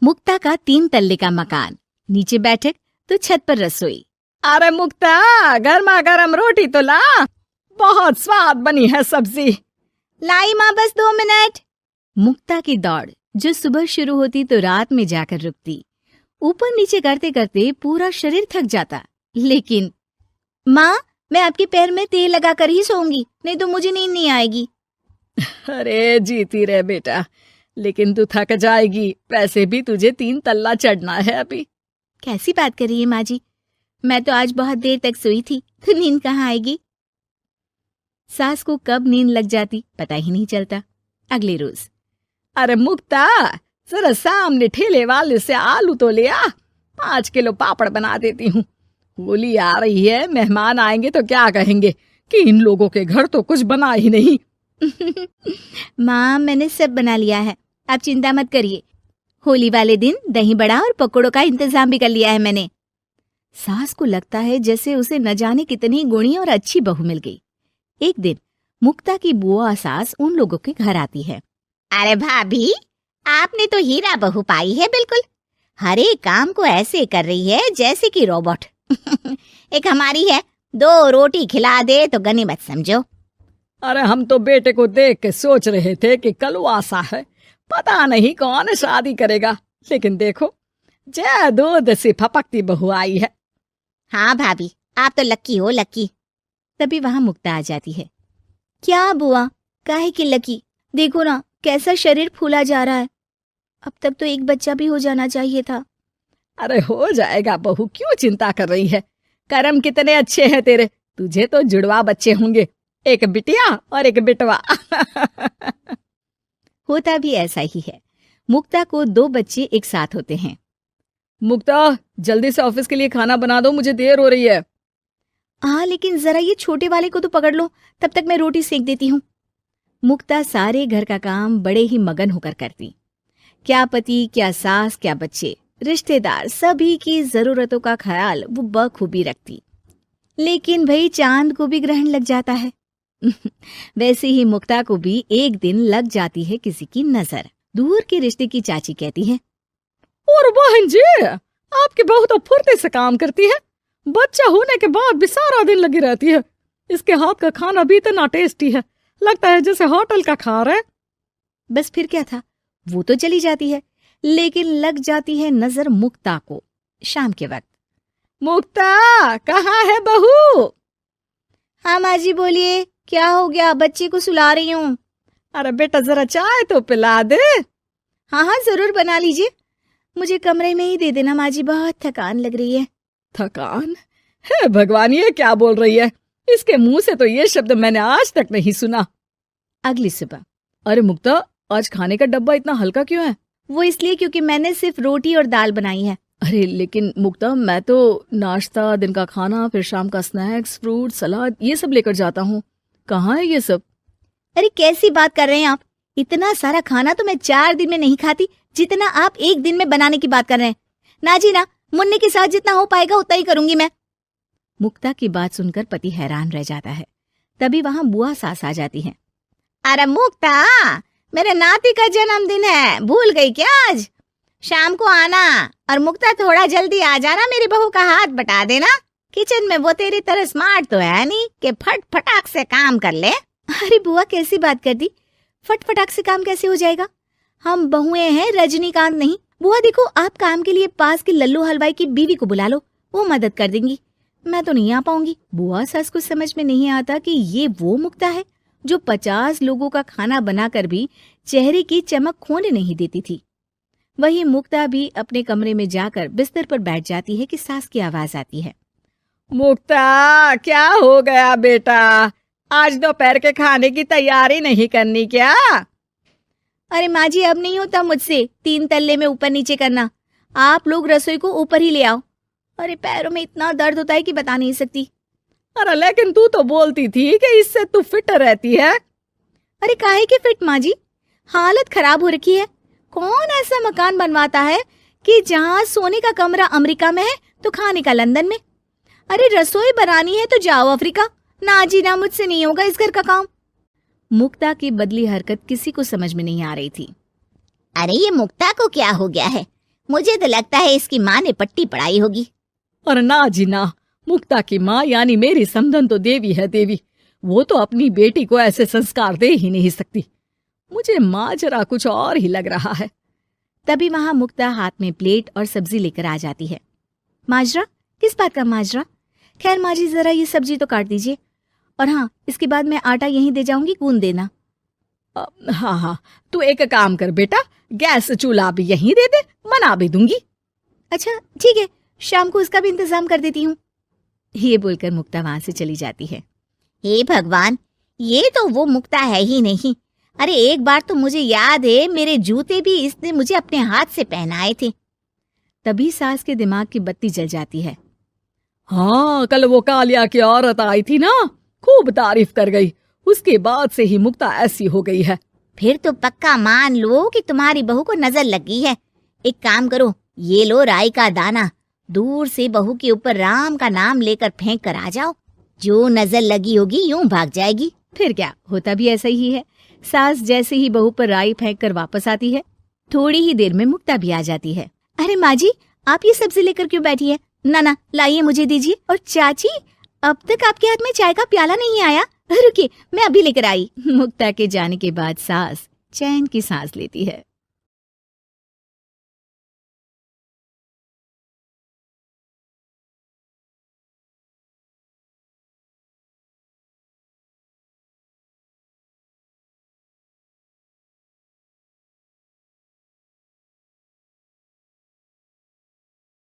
मुक्ता का 3 तल्ले का मकान, नीचे बैठक तो छत पर रसोई। अरे मुक्ता, गर्मा गर्म रोटी तो ला, बहुत स्वाद बनी है सब्जी। लाई माँ, बस 2 मिनट। मुक्ता की दौड़ जो सुबह शुरू होती तो रात में जाकर रुकती। ऊपर नीचे करते करते पूरा शरीर थक जाता, लेकिन माँ, मैं आपके पैर में तेल लगाकर ही सोऊंगी, नहीं तो मुझे नींद नहीं आएगी। अरे जीती रहे बेटा, लेकिन तू थक जाएगी, वैसे भी तुझे 3 तल्ला चढ़ना है अभी। कैसी बात कर रही है माँ जी, मैं तो आज बहुत देर तक सोई थी, तो नींद कहाँ आएगी। सास को कब नींद लग जाती पता ही नहीं चलता। अगले रोज, अरे मुक्ता, जरा सामने ठेले वाले से आलू तो ले आ, 5 किलो पापड़ बना देती हूँ। होली आ रही है, मेहमान आएंगे तो क्या कहेंगे कि इन लोगों के घर तो कुछ बना ही नहीं। माँ, मैंने सब बना लिया है, आप चिंता मत करिए। होली वाले दिन दही बड़ा और पकौड़ों का इंतजाम भी कर लिया है मैंने। सास को लगता है जैसे उसे न जाने कितनी गुणी और अच्छी बहू मिल गई। एक दिन मुक्ता की बुआ सास उन लोगों के घर आती है। अरे भाभी, आपने तो हीरा बहू पाई है बिल्कुल। हर एक काम को ऐसे कर रही है जैसे कि रोबोट। एक हमारी है, 2 रोटी खिला दे तो गनीमत समझो। अरे हम तो बेटे को देख के सोच रहे थे कि कलवासा है, पता नहीं कौन शादी करेगा, लेकिन देखो जय दूध सी फपकती बहू आई है। हाँ भाभी, आप तो लक्की हो, लक्की। तभी वहां मुक्ता आ जाती है। क्या बुआ, काहे की लकी, देखो ना कैसा शरीर फूला जा रहा है। अब तक तो एक बच्चा भी हो जाना चाहिए था। अरे हो जाएगा बहू, क्यों चिंता कर रही है। कर्म कितने अच्छे हैं तेरे, तुझे तो जुड़वा बच्चे होंगे, एक बिटिया और एक बिटवा। होता भी ऐसा ही है। मुक्ता को 2 बच्चे एक साथ होते हैं। मुक्ता, जल्दी से ऑफिस के लिए खाना बना दो, मुझे देर हो रही है। हाँ, लेकिन जरा ये छोटे वाले को तो पकड़ लो, तब तक मैं रोटी सेक देती हूँ। मुक्ता सारे घर का काम बड़े ही मगन होकर करती। क्या पति, क्या सास, क्या बच्चे, रिश्तेदार, सभी की जरूरतों का ख्याल वो बखूबी रखती। लेकिन भाई चांद को भी ग्रहण लग जाता है। वैसे ही मुक्ता को भी एक दिन लग जाती है किसी की नजर। दूर के रिश्ते की चाची कहती है, और बहन जी, आपकी बहू तो फुर्ती से काम करती है, बच्चा होने के बाद भी सारा दिन लगी रहती है। इसके हाथ का खाना भी इतना टेस्टी है, लगता है जैसे होटल का खा रहे। बस फिर क्या था, वो तो चली जाती है, लेकिन लग जाती है नजर मुक्ता को। शाम के वक्त, मुक्ता, कहाँ है बहू? हाँ माँ जी बोलिए, क्या हो गया, बच्चे को सुला रही हूँ। अरे बेटा, जरा चाय तो पिला दे। हाँ हाँ जरूर, बना लीजिए, मुझे कमरे में ही दे देना माँ जी, बहुत थकान लग रही है। थकान? है भगवान, ये क्या बोल रही है, इसके मुंह से तो ये शब्द मैंने आज तक नहीं सुना। अगली सुबह, अरे मुक्ता, आज खाने का डब्बा इतना हल्का क्यों है? वो इसलिए क्योंकि मैंने सिर्फ रोटी और दाल बनाई है। अरे लेकिन मुक्ता, मैं तो नाश्ता, दिन का खाना, फिर शाम का स्नैक्स, फ्रूट, सलाद, ये सब लेकर जाता हूँ। कहाँ है ये सब? अरे कैसी बात कर रहे हैं आप, इतना सारा खाना तो मैं 4 दिन में नहीं खाती, जितना आप एक दिन में बनाने की बात कर रहे हैं। ना जी ना, मुन्ने के साथ जितना हो पाएगा उतना ही करूंगी मैं। मुक्ता की बात सुनकर पति हैरान रह जाता है। तभी वहां बुआ सास आ जाती हैं। अरे मुक्ता, मेरे नाती का जन्मदिन है, भूल गई क्या? आज शाम को आना, और मुक्ता थोड़ा जल्दी आ जाना, मेरी बहू का हाथ बटा देना। किचन में वो तेरी तरह स्मार्ट तो है नहीं कि फट फटाक से काम कर ले। अरे बुआ, कैसी बात कर दी, फट फटाक से काम कैसे हो जाएगा, हम बहुएं हैं, रजनीकांत नहीं। बुआ देखो, आप काम के लिए पास के लल्लू हलवाई की बीवी को बुला लो, वो मदद कर देंगी, मैं तो नहीं आ पाऊंगी। बुआ सास को समझ में नहीं आता कि ये वो मुक्ता है जो 50 लोगों का खाना बनाकर भी चेहरे की चमक खोने नहीं देती थी। वही मुक्ता भी अपने कमरे में जाकर बिस्तर पर बैठ जाती है कि सास की आवाज आती है। मुक्ता, क्या हो गया बेटा, आज दोपहर के खाने की तैयारी नहीं करनी क्या? अरे माँ जी, अब नहीं होता मुझसे 3 तल्ले में ऊपर नीचे करना, आप लोग रसोई को ऊपर ही ले आओ। अरे पैरों में इतना दर्द होता है कि बता नहीं सकती। अरे लेकिन तू तो बोलती थी कि इससे तू फिट रहती है। अरे काहे के फिट माँ जी, हालत खराब हो रखी है। कौन ऐसा मकान बनवाता है कि जहाँ सोने का कमरा अमेरिका में है तो खाने का लंदन में। अरे रसोई बनानी है तो जाओ अफ्रीका। ना जी ना, मुझसे नहीं होगा इस घर का काम। मुक्ता की बदली हरकत किसी को समझ में नहीं आ रही थी। अरे ये मुक्ता को क्या हो गया है, मुझे तो लगता है इसकी माँ ने पट्टी पढ़ाई होगी। और ना जी ना, मुक्ता की माँ यानी मेरी समधन तो देवी है देवी। वो तो अपनी बेटी को ऐसे संस्कार दे ही नहीं सकती। मुझे माजरा कुछ और ही लग रहा है। तभी वहां मुक्ता हाथ में प्लेट और सब्जी लेकर आ जाती है। माजरा? किस बात का माजरा? खैर माँ जी, जरा ये सब्जी तो काट दीजिए, और हाँ, इसके बाद मैं आटा यहीं दे जाऊंगी, गूंद देना। हाँ हाँ, तू एक काम कर बेटा, गैस चूल्हा भी यहीं दे दे, बना भी दूंगी। अच्छा ठीक है, शाम को उसका भी इंतजाम कर देती हूँ। ये बोलकर मुक्ता वहां से चली जाती है। हे भगवान, ये तो वो मुक्ता है ही नहीं। अरे एक बार तो मुझे याद है, मेरे जूते भी इसने मुझे अपने हाथ से पहनाए थे। तभी सास के दिमाग की बत्ती जल जाती है। हाँ, कल वो कालिया की औरत आई थी ना, खूब तारीफ कर गई। उसके बाद से ही मुक्ता ऐसी हो गई है। फिर तो पक्का मान लो कि तुम्हारी बहू को नजर लगी है। एक काम करो, ये लो राई का दाना, दूर से बहू के ऊपर राम का नाम लेकर फेंक कर आ जाओ। जो नजर लगी होगी यूं भाग जाएगी। फिर क्या, होता भी ऐसा ही है। सास जैसे ही बहू पर राई फेंक कर वापस आती है, थोड़ी ही देर में मुक्ता भी आ जाती है। अरे माँ जी, आप ये सब्जी लेकर क्यों बैठी है? ना ना, लाइए, मुझे दीजिए। और चाची, अब तक आपके हाथ में चाय का प्याला नहीं आया। रुकिए, मैं अभी लेकर आई। मुक्ता के जाने के बाद सास चैन की सांस लेती है।